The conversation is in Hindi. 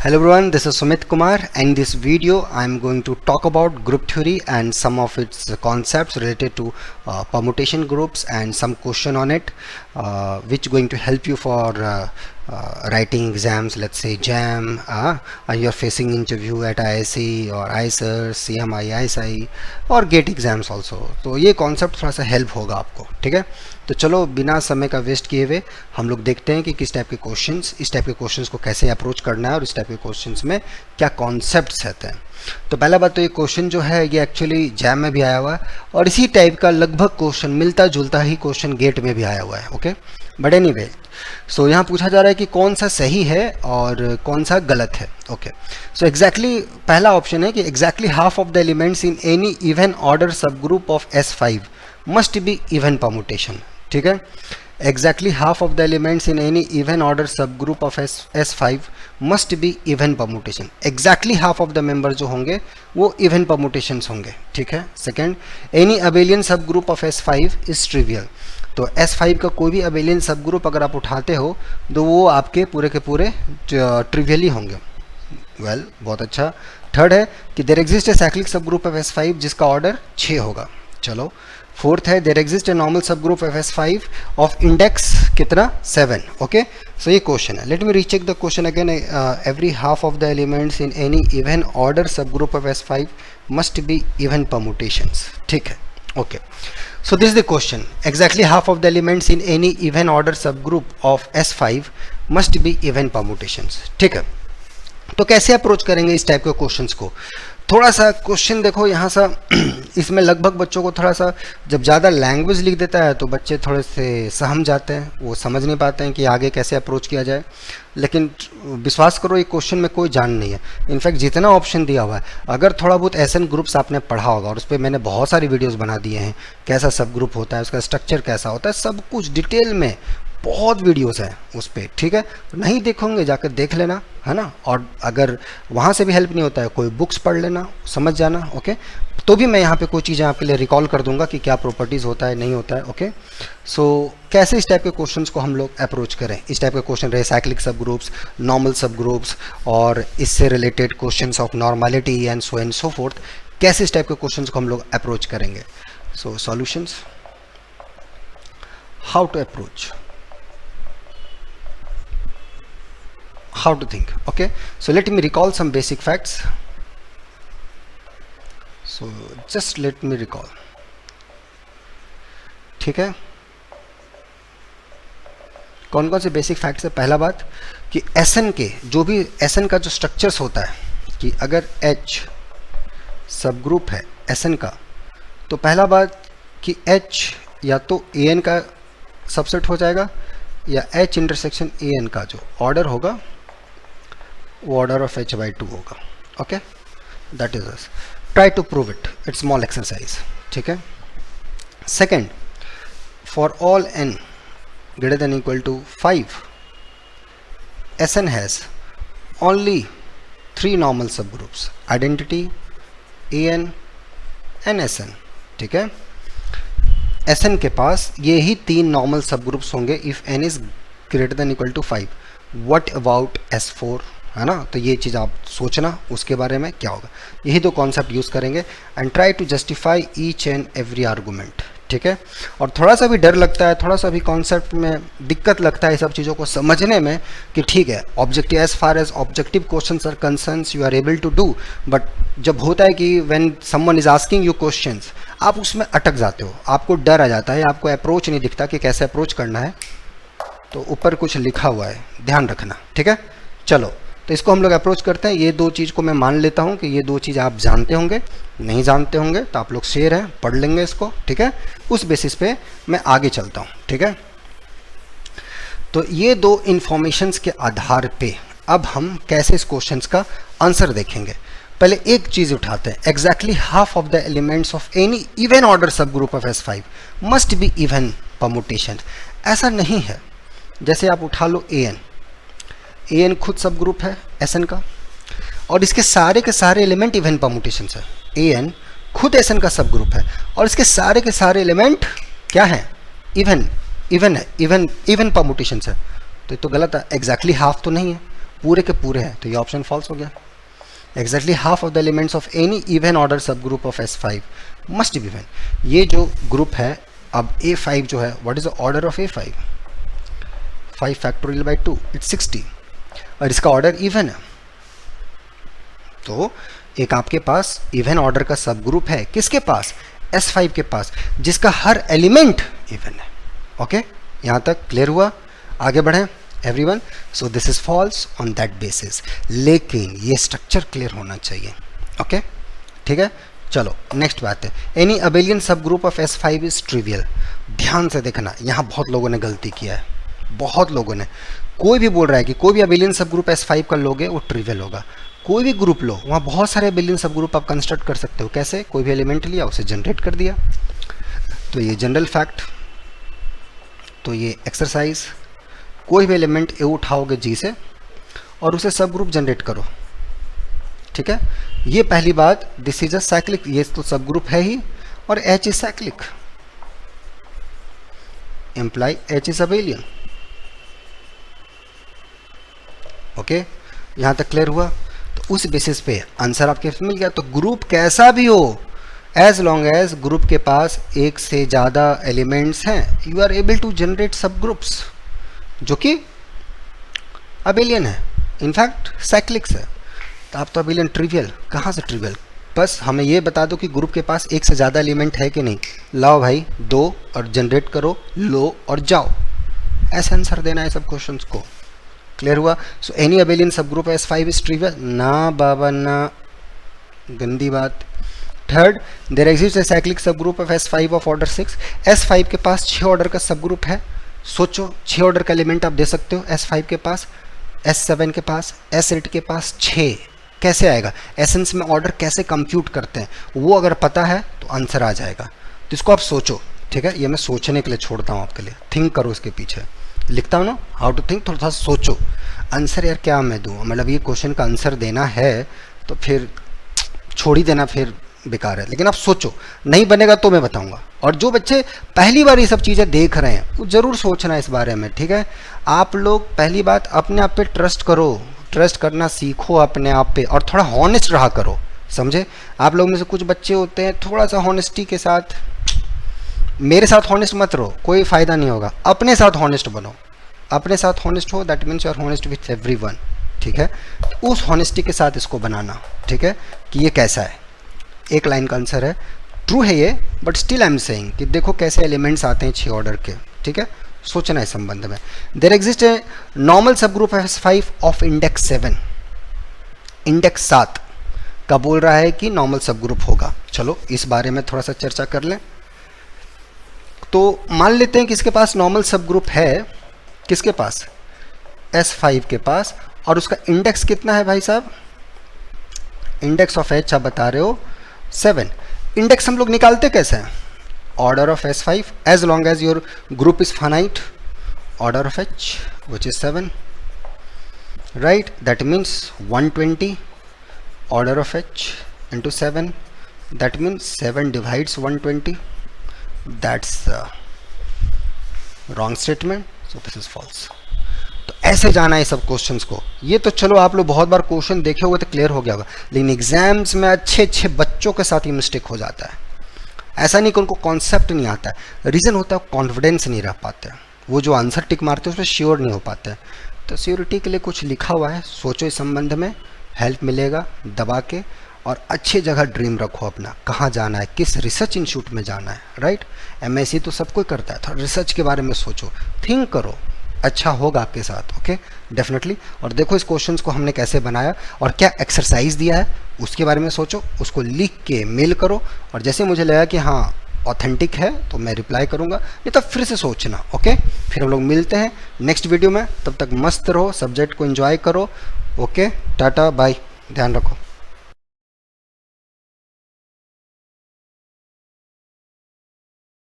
Hello everyone, this is Sumit Kumar, and in this video I am going to talk about group theory and some of its concepts related to permutation groups and some question on it which going to help you for writing exams, let's say JAM, you're facing interview at IISc or ICER, CMI, ISI और गेट एग्जाम्स ऑल्सो। तो ये कॉन्सेप्ट थोड़ा सा हेल्प होगा आपको, ठीक है। तो चलो बिना समय का वेस्ट किए हुए हम लोग देखते हैं कि किस टाइप के क्वेश्चंस, इस टाइप के क्वेश्चंस को कैसे अप्रोच करना है और इस टाइप के क्वेश्चंस में क्या कॉन्सेप्ट्स रहते हैं। तो पहला बात तो ये क्वेश्चन जो है ये एक्चुअली जैम में भी आया हुआ है और इसी टाइप का लगभग क्वेश्चन, मिलता जुलता ही क्वेश्चन गेट में भी आया हुआ है, ओके। बट एनीवे, सो यहाँ पूछा जा रहा है कि कौन सा सही है और कौन सा गलत है, ओके। सो एग्जैक्टली पहला ऑप्शन है कि exactly half of the elements in any even order subgroup of S5 must be even permutation, ठीक है। Exactly half of the elements in any even order subgroup of S5 must be even permutation. Exactly half of the member जो होंगे वो इवन परमुटेशंस होंगे, ठीक है। Second, any abelian subgroup of S5 is trivial. तो S5 का कोई भी अबेलियन सब ग्रुप अगर आप उठाते हो तो वो आपके पूरे के पूरे ट्रिवियली होंगे। वेल, बहुत अच्छा। थर्ड है कि there exist a cyclic subgroup of S5 जिसका ऑर्डर 6 होगा। चलो, फोर्थ है there exist a normal subgroup of S5 of index कितना 7, ओके। सो ये क्वेश्चन है। Let me recheck the question again. Every half of the elements in any even order subgroup of S5 must be even permutations, ठीक है, okay. So this is the question. Exactly half of the elements in any even order subgroup of S5 must be even permutations, ठीक है। तो कैसे अप्रोच करेंगे इस टाइप के क्वेश्चंस को? थोड़ा सा क्वेश्चन देखो यहाँ सा इसमें लगभग बच्चों को थोड़ा सा, जब ज़्यादा लैंग्वेज लिख देता है तो बच्चे थोड़े से सहम जाते हैं, वो समझ नहीं पाते हैं कि आगे कैसे अप्रोच किया जाए। लेकिन विश्वास करो ये क्वेश्चन में कोई जान नहीं है। इनफैक्ट जितना ऑप्शन दिया हुआ है, अगर थोड़ा बहुत SN ग्रुप्स आपने पढ़ा होगा और उस पर मैंने बहुत सारी वीडियोज़ बना दिए हैं, कैसा सब ग्रुप होता है, उसका स्ट्रक्चर कैसा होता है, सब कुछ डिटेल में बहुत वीडियोस हैं उस पर, ठीक है। नहीं देखोगे जाकर देख लेना, है ना। और अगर वहाँ से भी हेल्प नहीं होता है, कोई बुक्स पढ़ लेना, समझ जाना, ओके। तो भी मैं यहाँ पे कोई चीज़ें आपके लिए रिकॉल कर दूंगा कि क्या प्रॉपर्टीज़ होता है, नहीं होता है, ओके। सो कैसे इस टाइप के क्वेश्चंस को हम लोग अप्रोच करें? इस टाइप के क्वेश्चन रहे साइक्लिक सब ग्रुप्स, नॉर्मल सब ग्रुप्स और इससे related questions of normality and so fourth. कैसे इस टाइप के क्वेश्चंस को हम लोग अप्रोच करेंगे? So solutions, how to approach, how to think, okay. So let me recall some basic facts. So just let me recall, ठीक है। कौन कौन से बेसिक फैक्ट्स है? पहला बात कि SN के जो भी SN का जो स्ट्रक्चर्स होता है, कि अगर H सब ग्रुप है SN का, तो पहला बात कि H या तो AN का सबसेट हो जाएगा या H इंटरसेक्शन AN का जो ऑर्डर होगा वो ऑर्डर ऑफ H/2 होगा, okay. That is us. Try to prove it, it's small exercise, ठीक है। Second, for all n greater than equal to 5 SN has only 3 normal subgroups, identity, AN and SN, ठीक है। SN के पास ये ही 3 नॉर्मल सबग्रुप्स होंगे if n is greater than equal to 5। what about S4, है ना। तो ये चीज़ आप सोचना उसके बारे में क्या होगा। यही दो कॉन्सेप्ट यूज़ करेंगे and try to justify each and every argument, ठीक है। और थोड़ा सा भी डर लगता है, थोड़ा सा भी कॉन्सेप्ट में दिक्कत लगता है सब चीज़ों को समझने में कि ठीक है objective, as far as objective questions are concerns you are able to do, but जब होता है कि when someone is asking you questions, आप उसमें अटक जाते हो, आपको डर आ जाता है, आपको अप्रोच नहीं दिखता कि कैसे अप्रोच करना है। तो ऊपर कुछ लिखा हुआ है, ध्यान रखना, ठीक है। चलो, तो इसको हम लोग अप्रोच करते हैं। ये दो चीज़ को मैं मान लेता हूँ कि ये दो चीज़ आप जानते होंगे, नहीं जानते होंगे तो आप लोग शेयर हैं, पढ़ लेंगे इसको, ठीक है। उस बेसिस पे मैं आगे चलता हूँ, ठीक है। तो ये दो इंफॉर्मेशंस के आधार पे अब हम कैसे इस क्वेश्चंस का आंसर देखेंगे। पहले एक चीज़ उठाते हैं, exactly half of the elements of any even order subgroup of S5 must be even permutation. ऐसा नहीं है, जैसे आप उठा लो AN खुद सब ग्रुप है SN का और इसके सारे के सारे एलिमेंट इवन परमुटेशन है। AN खुद SN का सब ग्रुप है और इसके सारे के सारे एलिमेंट क्या है? इवन है, इवन परमुटेशन है। तो ये तो गलत है, एग्जैक्टली हाफ तो नहीं है। पूरे के पूरे हैं, तो ये ऑप्शन फॉल्स हो गया। Exactly half of the elements of any even order subgroup of S5 must be even. ये जो ग्रुप है, अब A5 जो है, what is the order of A5? 5 factorial by 2 it's 60, और इसका ऑर्डर इवन है। तो एक आपके पास इवन ऑर्डर का सब ग्रुप है, किसके पास? S5 के पास, जिसका हर एलिमेंट इवन है। ओके, यहाँ तक क्लियर हुआ? आगे बढ़ें everyone. So this is falls on that basis, लेकिन ये स्ट्रक्चर क्लियर होना चाहिए। ओके, ठीक है, चलो नेक्स्ट बात है, any abelian subgroup of S5 is trivial. ध्यान से देखना, यहाँ बहुत लोगों ने गलती किया है, बहुत लोगों ने। कोई भी बोल रहा है कि कोई भी अबेलियन सब ग्रुप S5 का लोगे वो ट्रिवियल होगा। कोई भी ग्रुप लो, वहाँ बहुत सारे अबेलियन सब ग्रुप आप कंस्ट्रक्ट कर सकते हो। कैसे? कोई भी एलिमेंट लिया, उसे जनरेट कर दिया। तो ये जनरल फैक्ट। तो ये एक्सरसाइज, कोई भी एलिमेंट ए उठाओगे G से और उसे सब ग्रुप जनरेट करो। ठीक है, ये पहली बात। दिस इज अ साइक्लिक, ये तो सब ग्रुप है ही, और H is cyclic, imply H is abelian. Okay, यहां तक क्लियर हुआ? तो उस बेसिस पे आंसर आपके मिल गया। तो ग्रुप कैसा भी हो, एज लॉन्ग एज ग्रुप के पास एक से ज़्यादा एलिमेंट्स हैं, you are able to generate सब ग्रुप्स जो कि अबेलियन है, इनफैक्ट साइक्लिक्स है। तो आप तो अबेलियन ट्रिवियल, कहाँ से ट्रिवियल? बस हमें ये बता दो कि ग्रुप के पास एक से ज़्यादा एलिमेंट है कि नहीं। लाओ भाई 2 और जनरेट करो, लो और जाओ, ऐसे आंसर देना है सब क्वेश्चंस को। क्लियर हुआ? So any abelian subgroup S5 is trivial? ना बाबा ना, गंदी बात। Third, there exist a cyclic subgroup of S5 of order 6। S5 के पास 6 ऑर्डर का सब ग्रुप है। सोचो, 6 ऑर्डर का एलिमेंट आप दे सकते हो S5 के पास, S7 के पास, S8 के पास 6। कैसे आएगा? एसेंस में ऑर्डर कैसे कंप्यूट करते हैं वो अगर पता है तो आंसर आ जाएगा। तो इसको आप सोचो, ठीक है? ये मैं सोचने के लिए छोड़ता हूँ आपके लिए, थिंक करो इसके पीछे। लिखता हूँ ना, हाउ टू थिंक, थोड़ा सा सोचो। आंसर यार क्या मैं दूँ, मतलब ये क्वेश्चन का आंसर देना है तो फिर छोड़ ही देना, फिर बेकार है। लेकिन आप सोचो, नहीं बनेगा तो मैं बताऊंगा। और जो बच्चे पहली बार ये सब चीज़ें देख रहे हैं वो ज़रूर सोचना इस बारे में, ठीक है? आप लोग पहली बात अपने आप पे ट्रस्ट करो, ट्रस्ट करना सीखो अपने आप पे, और थोड़ा हॉनेस्ट रहा करो, समझे? आप लोग में से कुछ बच्चे होते हैं थोड़ा सा हॉनेस्टी के साथ, मेरे साथ हॉनेस्ट मत रहो, कोई फ़ायदा नहीं होगा। अपने साथ हॉनेस्ट बनो, अपने साथ हॉनेस्ट हो, that means you are honest with everyone, ठीक है? उस हॉनेस्टी के साथ इसको बनाना, ठीक है? कि ये कैसा है, एक लाइन का आंसर है, ट्रू है ये, but still I am saying कि देखो कैसे एलिमेंट्स आते हैं 6 ऑर्डर के, ठीक है? सोचना है संबंध में। There exist a normal subgroup S5 of index 7, index 7 का बोल रहा है कि नॉर्मल सब ग्रुप होगा। चलो इस बारे में थोड़ा सा चर्चा कर लें। तो मान लेते हैं कि इसके पास नॉर्मल सब ग्रुप है, किसके पास? S5 के पास, और उसका इंडेक्स कितना है भाई साहब? इंडेक्स ऑफ H आप बता रहे हो 7। इंडेक्स हम लोग निकालते कैसे हैं? Order of S5 as long as your group is finite, order of H which is 7, right? That means 120 order of H into 7, that means 7 divides 120. That's wrong statement, so this is false. तो ऐसे जाना है सब क्वेश्चंस को। ये तो चलो आप लोग बहुत बार क्वेश्चन देखे हुए तो क्लियर हो गया होगा, लेकिन एग्जाम्स में अच्छे अच्छे बच्चों के साथ ये मिस्टेक हो जाता है। ऐसा नहीं कि उनको कॉन्सेप्ट नहीं आता है, रीज़न होता है कॉन्फिडेंस नहीं रह पाते, वो जो आंसर टिक मारते हैं उसमें श्योर नहीं हो पाते। तो श्योरिटी के लिए कुछ लिखा हुआ है, सोचो इस संबंध में, हेल्प मिलेगा दबा के, और अच्छी जगह ड्रीम रखो अपना, कहाँ जाना है, किस रिसर्च इंस्टीट्यूट में जाना है, राइट? MSc तो सब कोई करता है, थोड़ा रिसर्च के बारे में सोचो, थिंक करो, अच्छा होगा आपके साथ, ओके? डेफिनेटली। और देखो इस क्वेश्चंस को हमने कैसे बनाया और क्या एक्सरसाइज दिया है उसके बारे में सोचो, उसको लिख के मेल करो, और जैसे मुझे लगा कि हाँ ऑथेंटिक है तो मैं रिप्लाई करूँगा, नहीं तो फिर से सोचना, ओके? फिर हम लोग मिलते हैं नेक्स्ट वीडियो में, तब तक मस्त रहो, सब्जेक्ट को एंजॉय करो, ओके? टाटा बाय, ध्यान रखो।